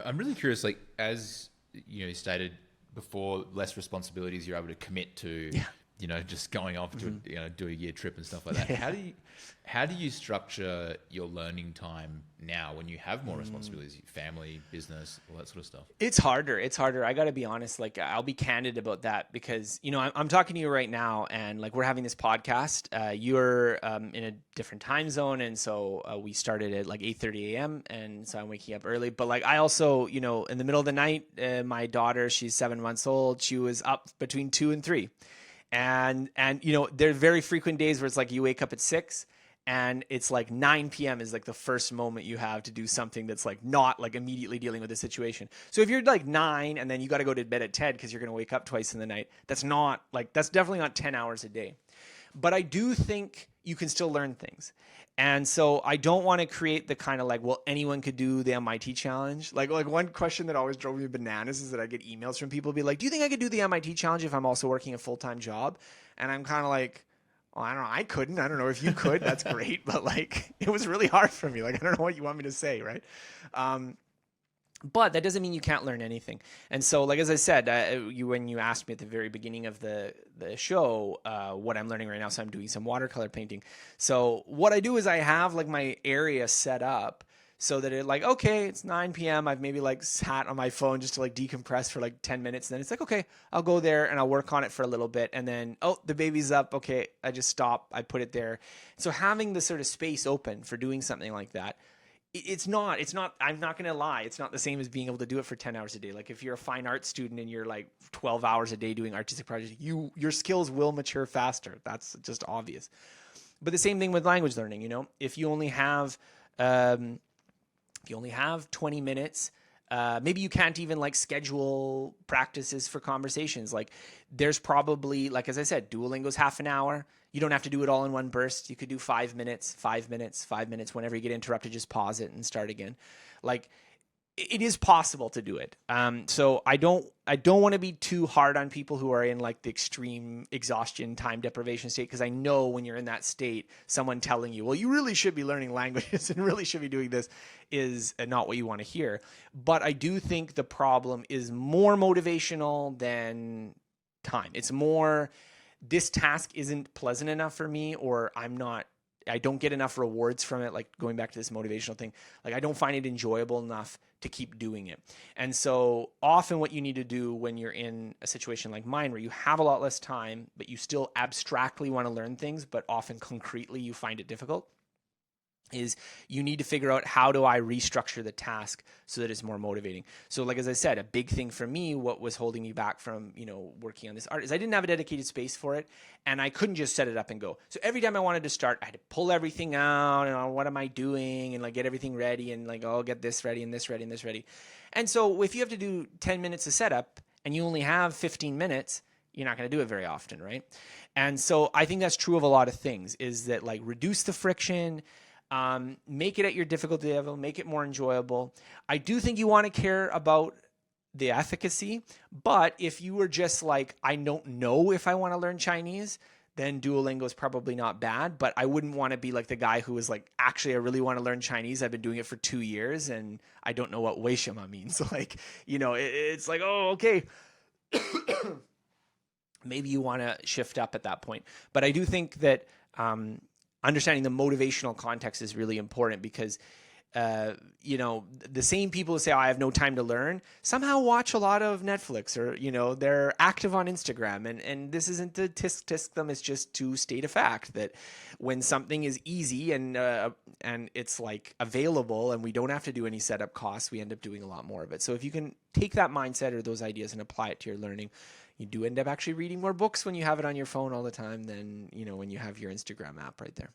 I'm really curious, like, as you stated before, less responsibilities, you're able to commit to, Yeah. just going off to, do a year trip and stuff like that. Yeah. How do you structure your learning time now when you have more responsibilities, family, business, all that sort of stuff? It's harder. It's harder. I got to be honest. Like, I'll be candid about that because, I'm talking to you right now and like we're having this podcast. You're in a different time zone. And so we started at like 8:30 a.m. And so I'm waking up early. But like, I also, in the middle of the night, my daughter, she's 7 months old. She was up between 2 and 3. And there are very frequent days where it's like you wake up at 6 and it's like 9 p.m. is like the first moment you have to do something that's like not like immediately dealing with the situation. So if you're like 9 and then you got to go to bed at 10 because you're going to wake up twice in the night, that's definitely not 10 hours a day. But I do think you can still learn things. And so I don't want to create the kind of like, well, anyone could do the MIT challenge. Like one question that always drove me bananas is that I get emails from people be like, do you think I could do the MIT challenge if I'm also working a full-time job? And I'm kind of like, well, I don't know. I couldn't. I don't know if you could. That's great. But like, it was really hard for me. Like, I don't know what you want me to say, right? But that doesn't mean you can't learn anything. And so, like, as I said, when you asked me at the very beginning of the show what I'm learning right now, so I'm doing some watercolor painting. So what I do is I have like my area set up so that it's 9 p.m. I've maybe like sat on my phone just to like decompress for like 10 minutes. And then it's like, okay, I'll go there and I'll work on it for a little bit. And then, the baby's up. Okay, I just stop. I put it there. So having the sort of space open for doing something like that, it's not, I'm not going to lie. It's not the same as being able to do it for 10 hours a day. Like if you're a fine art student and you're like 12 hours a day doing artistic projects, your skills will mature faster. That's just obvious. But the same thing with language learning, if you only have 20 minutes, maybe you can't even like schedule practices for conversations. Like there's probably, like, as I said, Duolingo's half an hour. You don't have to do it all in one burst. You could do 5 minutes, 5 minutes, 5 minutes. Whenever you get interrupted, just pause it and start again. Like it is possible to do it. So I don't want to be too hard on people who are in like the extreme exhaustion, time deprivation state, because I know when you're in that state, someone telling you, well, you really should be learning languages and really should be doing this is not what you want to hear. But I do think the problem is more motivational than time. It's more, this task isn't pleasant enough for me, or I don't get enough rewards from it. Like going back to this motivational thing, like I don't find it enjoyable enough to keep doing it. And so often what you need to do when you're in a situation like mine, where you have a lot less time, but you still abstractly want to learn things, but often concretely you find it difficult, is you need to figure out, how do I restructure the task so that it's more motivating? So like, as I said, a big thing for me, what was holding me back from, working on this art, is I didn't have a dedicated space for it, and I couldn't just set it up and go. So every time I wanted to start, I had to pull everything out and what am I doing, and like get everything ready, and like, I'll get this ready and this ready and this ready. And so if you have to do 10 minutes of setup and you only have 15 minutes, you're not going to do it very often, right? And so I think that's true of a lot of things, is that like reduce the friction, make it at your difficulty level, make it more enjoyable. I do think you want to care about the efficacy, but if you were just like, I don't know if I want to learn Chinese, then Duolingo is probably not bad. But I wouldn't want to be like the guy who was like, actually, I really want to learn Chinese. I've been doing it for 2 years and I don't know what Weishima means. Like, it's like, oh, okay. Maybe you want to shift up at that point. But I do think that, understanding the motivational context is really important, because, the same people who say, oh, I have no time to learn, somehow watch a lot of Netflix, or, they're active on Instagram. And this isn't to tisk them. It's just to state a fact that when something is easy and it's like available and we don't have to do any setup costs, we end up doing a lot more of it. So if you can take that mindset or those ideas and apply it to your learning, you do end up actually reading more books when you have it on your phone all the time than, when you have your Instagram app right there.